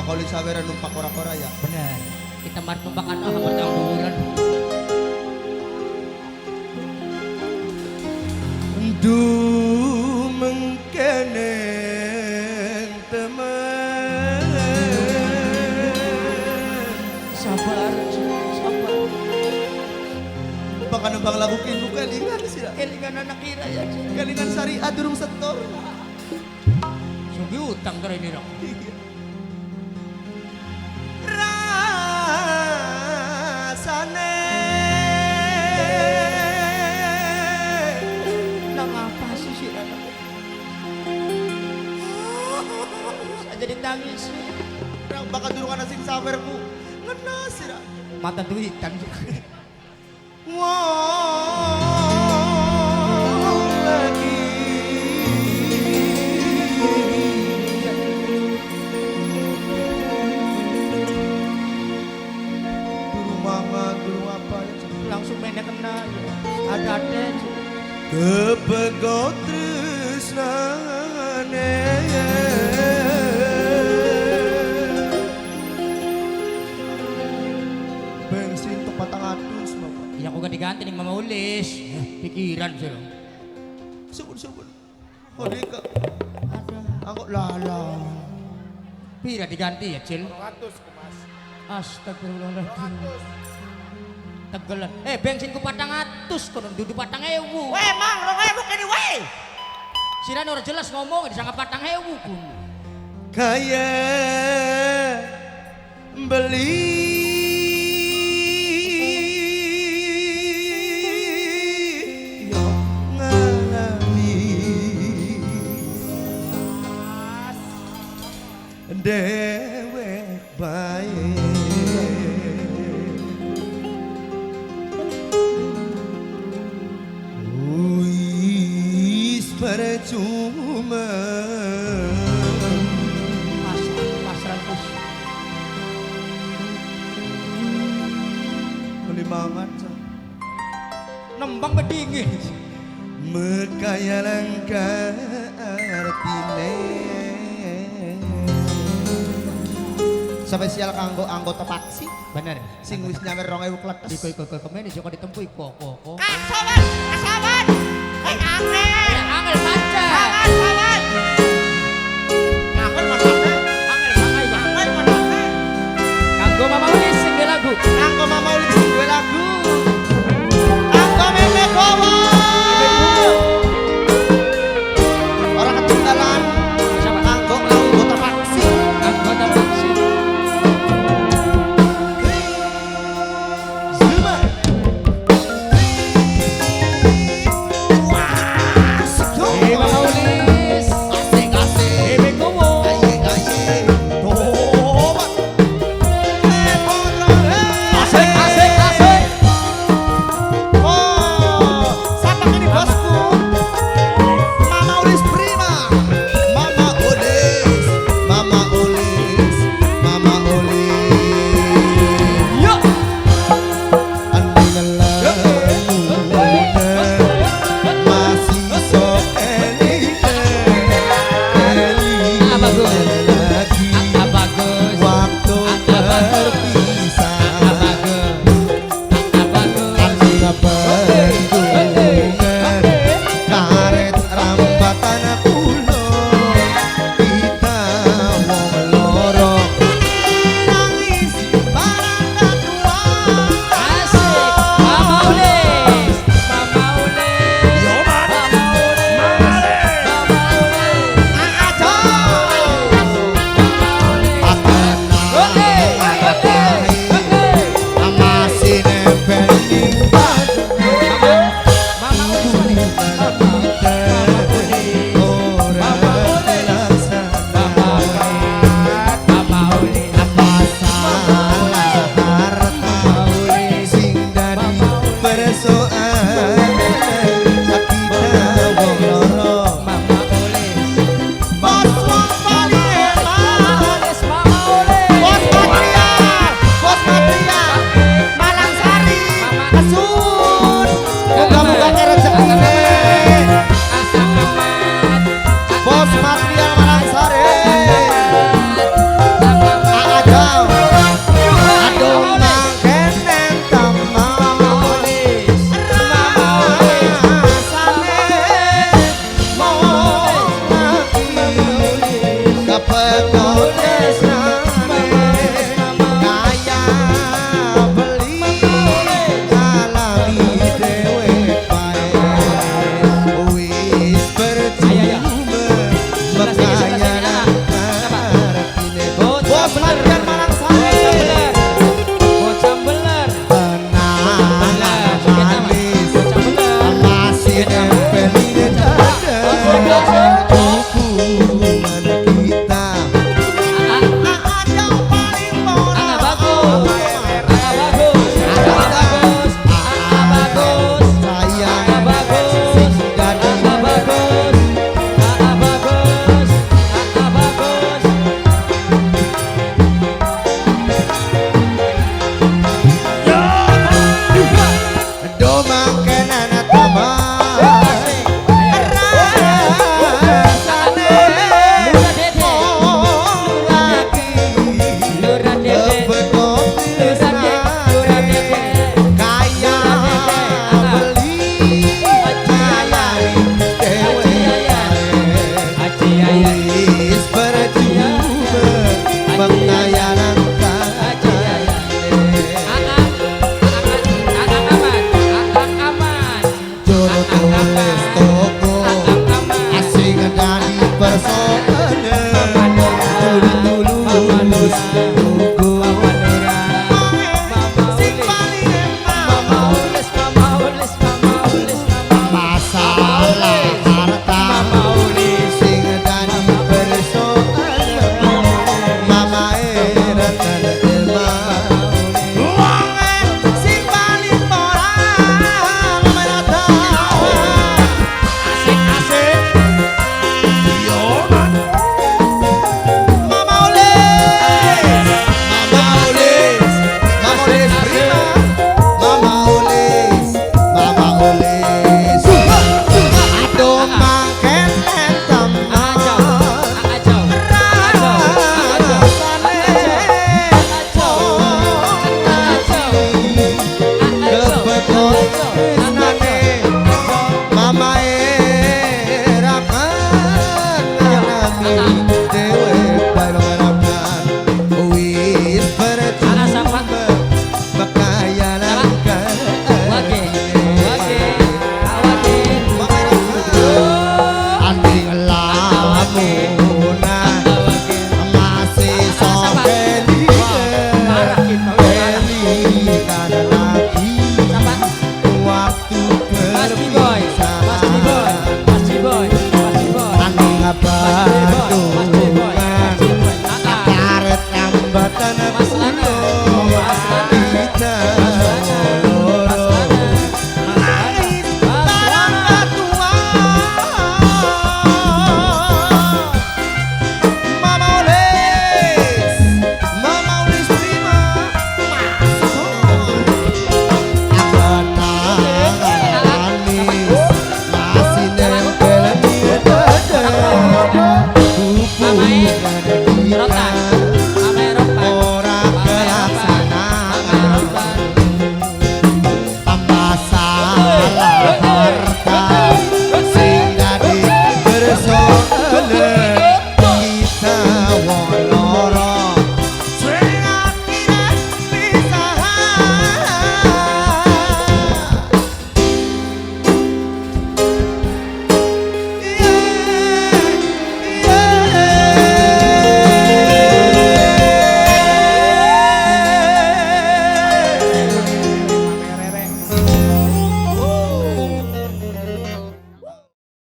bakal saweran numpak ora-ora ya. Bener. Kita mar numpakan hamar tang duran. Du mengkene teman. Sabar, sabar. Baka nembang lagu kindu kelingan sih. Kelingan anak kira ya. Kelingan syariat durung setor. Sugi utang tara ini rak. Rasane Nang apa sih si anak? Saja ditangis. baka durung ana sing sawerku. Ngena sih. Mata duitan. Wow lagi durung mama durung apa ya Langsung mainnya kena. Ada. kepegot tresnane bensin tepat tangatus bapak. Ya aku ganti-ganti nih Mama Ulis. Pikiran sih. Subun Hodika aku lala Pira diganti ya, Cil? 100 Mas. Astagfirullahaladzim. Tegelan. Bensin ku 400 kono dudu 4.000. Weh, Mang, 2.000 kene weh. Sirane ora jelas ngomong disangka 4.000 pun. kaya beli yo ngalami dewek bae wis percuma Pasran kus. kelimangan Nembang bedingin. mekaya langka artine spesial kanggo anggota paksi Bener. sing wis nyawer 2000 kletes Iko kemene joko ditempu iko kok. Kasaban. Hei, angel. Ya angel saja. Kasaban. Angel masane. Angel sangai ya. Angel masane. Kanggo Mama Ulis sing de lagu. kanggo mama ulis dua lagu kanggo meme kowo orang ketinggalan Siapa? kanggo anggota paksi Anggota paksi. Zuma Mama Ulis. asik-asik Bebe kowo. tobat Asik asik. tresnane kaya beli alami dhewe bae wis percuma makanya artine bos Mardian Malang Sari Bocah beler. kenangan manis masih nempel di dada hubungan kita ajang paling Angga bagus. Angga bagus. Angga bagus. Angga bagus. sayang Angga bagus. sing dadi Angga bagus. Angga bagus. Angga bagus. do mangkenan tambah Asik. rasane Lurah Dede. lagi Lurah Dede. Lurah Dede. Lurah Dede. kaya beli alami dhewe Aji ayah. wis percuma pengayaran Aji ayah. Akang aman. Akang aman. juru tulis toko asing dari persoalan tulus